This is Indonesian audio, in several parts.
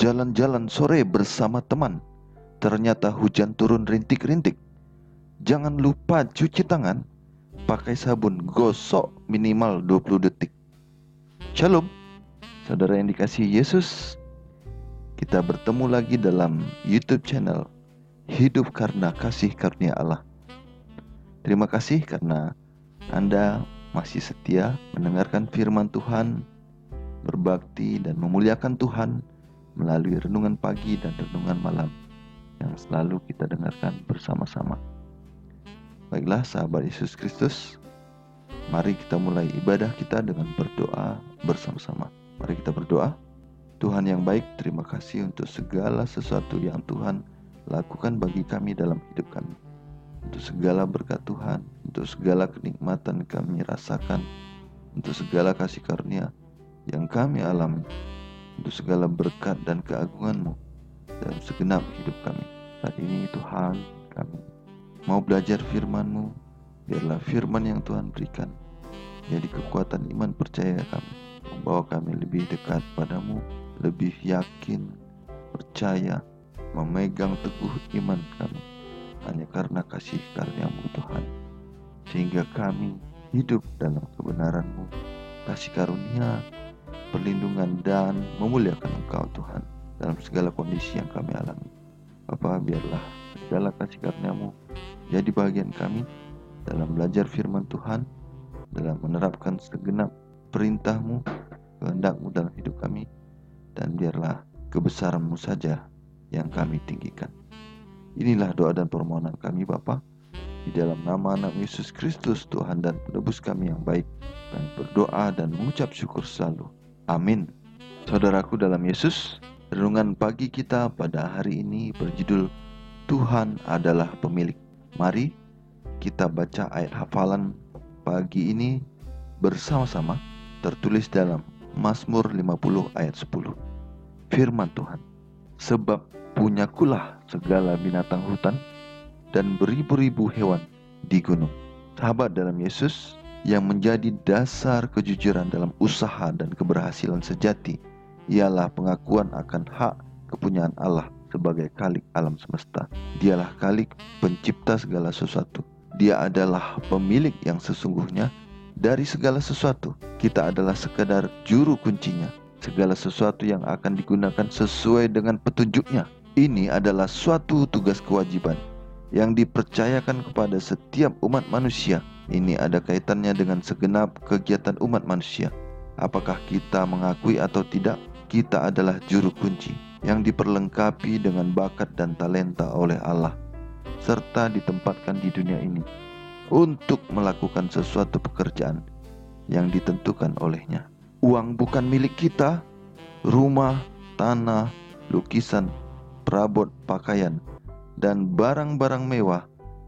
jalan-jalan sore bersama teman. Ternyata hujan turun rintik-rintik. Jangan lupa cuci tangan, pakai sabun, gosok minimal 20 detik. Shalom, saudara yang dikasihi Yesus. Kita bertemu lagi dalam YouTube channel Hidup Karena Kasih Karunia Allah. Terima kasih karena Anda masih setia mendengarkan firman Tuhan, berbakti dan memuliakan Tuhan melalui renungan pagi dan renungan malam yang selalu kita dengarkan bersama-sama. Baiklah sahabat Yesus Kristus, mari kita mulai ibadah kita dengan berdoa bersama-sama. Mari kita berdoa. Tuhan yang baik, terima kasih untuk segala sesuatu yang Tuhan lakukan bagi kami dalam hidup kami. Untuk segala berkat Tuhan, untuk segala kenikmatan kami rasakan, untuk segala kasih karunia yang kami alami, untuk segala berkat dan keagungan-Mu dalam segenap hidup kami. Saat ini Tuhan, kami mau belajar firman-Mu. Biarlah firman yang Tuhan berikan jadi kekuatan iman percaya kami, membawa kami lebih dekat padamu, lebih yakin, percaya, memegang teguh iman kami hanya karena kasih karunia-Mu Tuhan, sehingga kami hidup dalam kebenaran-Mu, kasih karunia, perlindungan dan memuliakan Engkau Tuhan dalam segala kondisi yang kami alami. Bapa, biarlah segala kasih karunia-Mu jadi bagian kami dalam belajar firman Tuhan, dalam menerapkan segenap perintah-Mu, kehendak-Mu dalam hidup kami, dan biarlah kebesaran-Mu saja yang kami tinggikan. Inilah doa dan permohonan kami Bapa, di dalam nama Anak Yesus Kristus, Tuhan dan Penebus kami yang baik. Kami berdoa dan mengucap syukur selalu. Amin. Saudaraku dalam Yesus, renungan pagi kita pada hari ini berjudul Tuhan adalah Pemilik. Mari kita baca ayat hafalan pagi ini bersama-sama, tertulis dalam Mazmur 50 ayat 10. Firman Tuhan, sebab punyakulah segala binatang hutan dan beribu-ribu hewan di gunung. Sahabat dalam Yesus, yang menjadi dasar kejujuran dalam usaha dan keberhasilan sejati ialah pengakuan akan hak kepunyaan Allah sebagai Khalik alam semesta. Dialah Khalik, pencipta segala sesuatu. Dia adalah pemilik yang sesungguhnya dari segala sesuatu. Kita adalah sekadar juru kuncinya. Segala sesuatu yang akan digunakan sesuai dengan petunjuknya. Ini adalah suatu tugas kewajiban yang dipercayakan kepada setiap umat manusia. Ini ada kaitannya dengan segenap kegiatan umat manusia. Apakah kita mengakui atau tidak, kita adalah juru kunci yang diperlengkapi dengan bakat dan talenta oleh Allah, serta ditempatkan di dunia ini untuk melakukan sesuatu pekerjaan yang ditentukan olehnya. Uang bukan milik kita, rumah, tanah, lukisan, perabot pakaian, dan barang-barang mewah,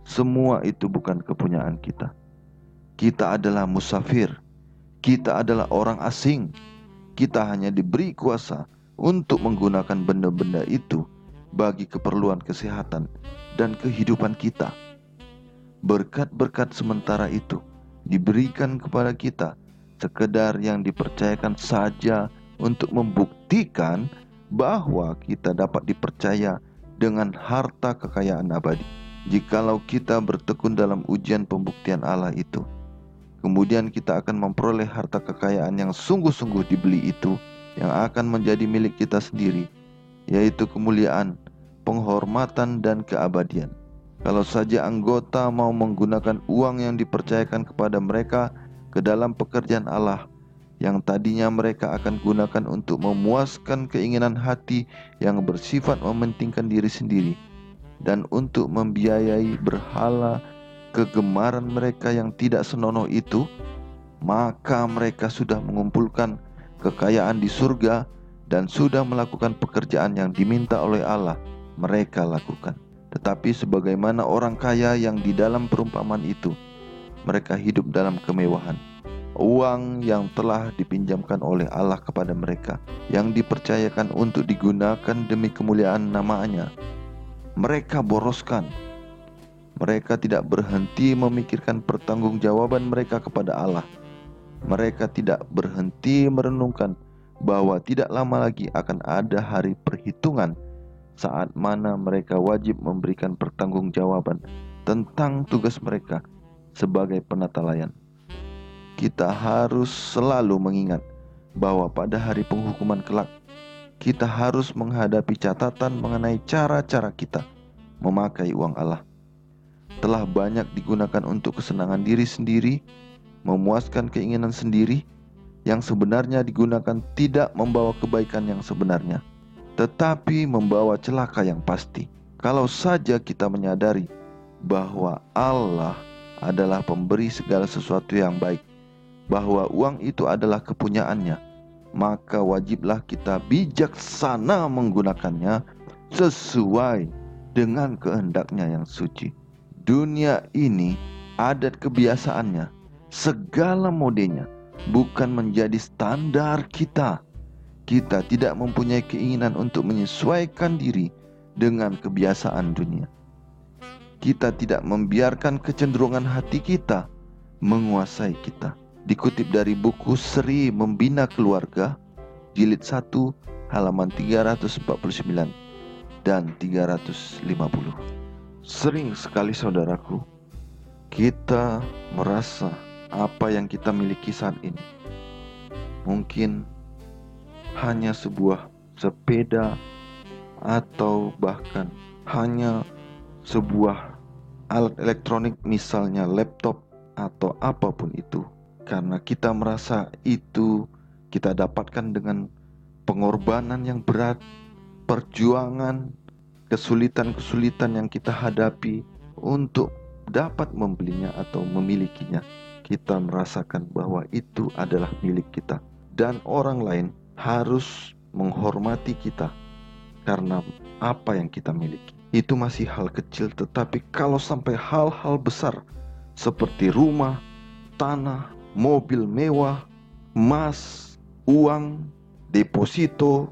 semua itu bukan kepunyaan kita. Kita adalah musafir, kita adalah orang asing. Kita hanya diberi kuasa untuk menggunakan benda-benda itu bagi keperluan kesehatan dan kehidupan kita. Berkat-berkat sementara itu diberikan kepada kita sekedar yang dipercayakan saja untuk membuktikan bahwa kita dapat dipercaya dengan harta kekayaan abadi. Jikalau kita bertekun dalam ujian pembuktian Allah itu, kemudian kita akan memperoleh harta kekayaan yang sungguh-sungguh dibeli itu, yang akan menjadi milik kita sendiri, yaitu kemuliaan, penghormatan, dan keabadian. Kalau saja anggota mau menggunakan uang yang dipercayakan kepada mereka ke dalam pekerjaan Allah, yang tadinya mereka akan gunakan untuk memuaskan keinginan hati yang bersifat mementingkan diri sendiri, dan untuk membiayai berhala kegemaran mereka yang tidak senonoh itu, maka mereka sudah mengumpulkan kekayaan di surga dan sudah melakukan pekerjaan yang diminta oleh Allah mereka lakukan. Tetapi sebagaimana orang kaya yang di dalam perumpamaan itu, mereka hidup dalam kemewahan. Uang yang telah dipinjamkan oleh Allah kepada mereka, yang dipercayakan untuk digunakan demi kemuliaan nama-Nya, mereka boroskan. Mereka tidak berhenti memikirkan pertanggungjawaban mereka kepada Allah. Mereka tidak berhenti merenungkan bahwa tidak lama lagi akan ada hari perhitungan saat mana mereka wajib memberikan pertanggungjawaban tentang tugas mereka sebagai penata layan. Kita harus selalu mengingat bahwa pada hari penghukuman kelak, kita harus menghadapi catatan mengenai cara-cara kita memakai uang Allah. Telah banyak digunakan untuk kesenangan diri sendiri, memuaskan keinginan sendiri, yang sebenarnya digunakan tidak membawa kebaikan yang sebenarnya, tetapi membawa celaka yang pasti. Kalau saja kita menyadari bahwa Allah adalah pemberi segala sesuatu yang baik, bahwa uang itu adalah kepunyaannya, maka wajiblah kita bijaksana menggunakannya sesuai dengan kehendaknya yang suci. Dunia ini, adat kebiasaannya, segala modenya bukan menjadi standar kita. Kita tidak mempunyai keinginan untuk menyesuaikan diri dengan kebiasaan dunia. Kita tidak membiarkan kecenderungan hati kita menguasai kita. Dikutip dari buku Seri Membina Keluarga, jilid 1, halaman 349 dan 350. Sering sekali saudaraku, kita merasa apa yang kita miliki saat ini mungkin hanya sebuah sepeda atau bahkan hanya sebuah alat elektronik, misalnya laptop atau apapun itu, karena kita merasa itu kita dapatkan dengan pengorbanan yang berat, perjuangan, kesulitan-kesulitan yang kita hadapi untuk dapat membelinya atau memilikinya. Kita merasakan bahwa itu adalah milik kita, dan orang lain harus menghormati kita karena apa yang kita miliki. Itu masih hal kecil, tetapi kalau sampai hal-hal besar seperti rumah, tanah, mobil mewah, emas, uang, deposito,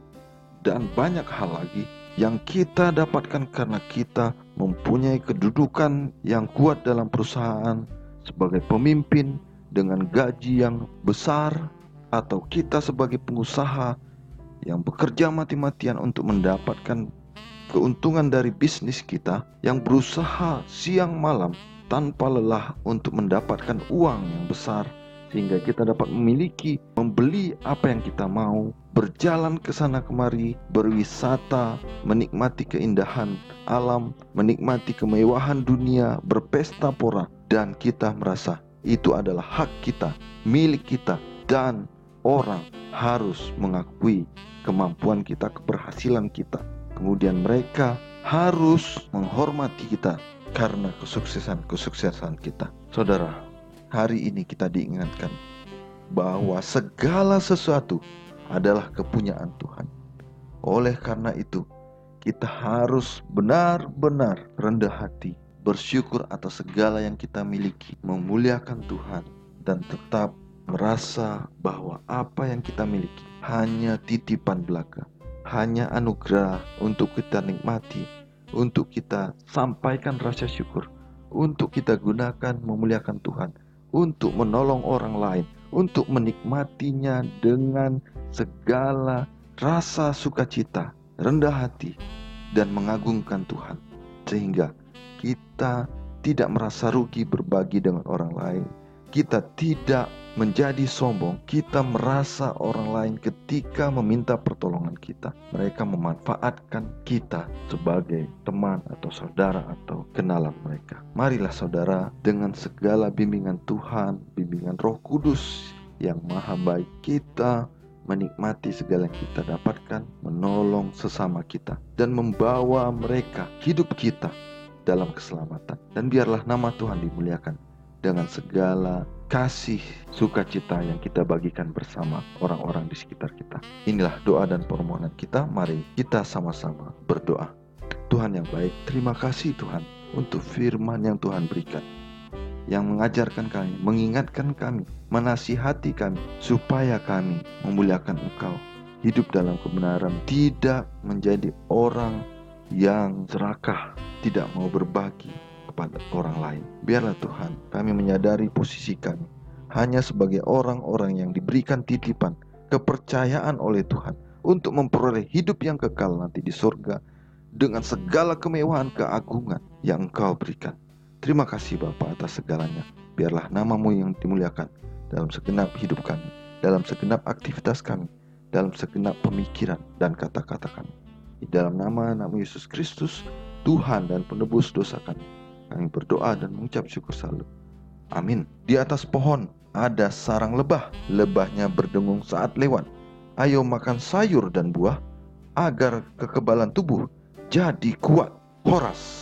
dan banyak hal lagi yang kita dapatkan karena kita mempunyai kedudukan yang kuat dalam perusahaan sebagai pemimpin dengan gaji yang besar, atau kita sebagai pengusaha yang bekerja mati-matian untuk mendapatkan keuntungan dari bisnis kita, yang berusaha siang malam tanpa lelah untuk mendapatkan uang yang besar sehingga kita dapat memiliki, membeli apa yang kita mau, berjalan ke sana kemari, berwisata, menikmati keindahan alam, menikmati kemewahan dunia, berpesta pora, dan kita merasa itu adalah hak kita, milik kita, dan orang harus mengakui kemampuan kita, keberhasilan kita. Kemudian mereka harus menghormati kita karena kesuksesan kita. Saudara, hari ini kita diingatkan bahwa segala sesuatu adalah kepunyaan Tuhan. Oleh karena itu, kita harus benar-benar rendah hati, bersyukur atas segala yang kita miliki, memuliakan Tuhan, dan tetap merasa bahwa apa yang kita miliki hanya titipan belaka, hanya anugerah untuk kita nikmati, untuk kita sampaikan rasa syukur, untuk kita gunakan memuliakan Tuhan, untuk menolong orang lain, untuk menikmatinya dengan segala rasa sukacita, rendah hati, dan mengagungkan Tuhan, sehingga kita tidak merasa rugi berbagi dengan orang lain. Kita tidak menjadi sombong. Kita merasa orang lain ketika meminta pertolongan kita, mereka memanfaatkan kita sebagai teman atau saudara atau kenalan mereka. Marilah saudara, dengan segala bimbingan Tuhan, bimbingan Roh Kudus yang maha baik, kita menikmati segala yang kita dapatkan, menolong sesama kita, dan membawa mereka, hidup kita dalam keselamatan. Dan biarlah nama Tuhan dimuliakan dengan segala kasih sukacita yang kita bagikan bersama orang-orang di sekitar kita. Inilah doa dan permohonan kita. Mari kita sama-sama berdoa. Tuhan yang baik, terima kasih Tuhan untuk firman yang Tuhan berikan, yang mengajarkan kami, mengingatkan kami, menasihati kami, supaya kami memuliakan Engkau, hidup dalam kebenaran, tidak menjadi orang yang serakah, tidak mau berbagi kepada orang lain. Biarlah Tuhan, kami menyadari posisi kami hanya sebagai orang-orang yang diberikan titipan kepercayaan oleh Tuhan untuk memperoleh hidup yang kekal nanti di surga dengan segala kemewahan keagungan yang Engkau berikan. Terima kasih Bapa atas segalanya. Biarlah nama-Mu yang dimuliakan dalam segenap hidup kami, dalam segenap aktivitas kami, dalam segenap pemikiran dan kata-kata kami. Di dalam nama Yesus Kristus, Tuhan dan penebus dosa kami berdoa dan mengucap syukur selalu. Amin. Di atas pohon ada sarang lebah, lebahnya berdengung saat lewat. Ayo makan sayur dan buah, agar kekebalan tubuh jadi kuat. Horas.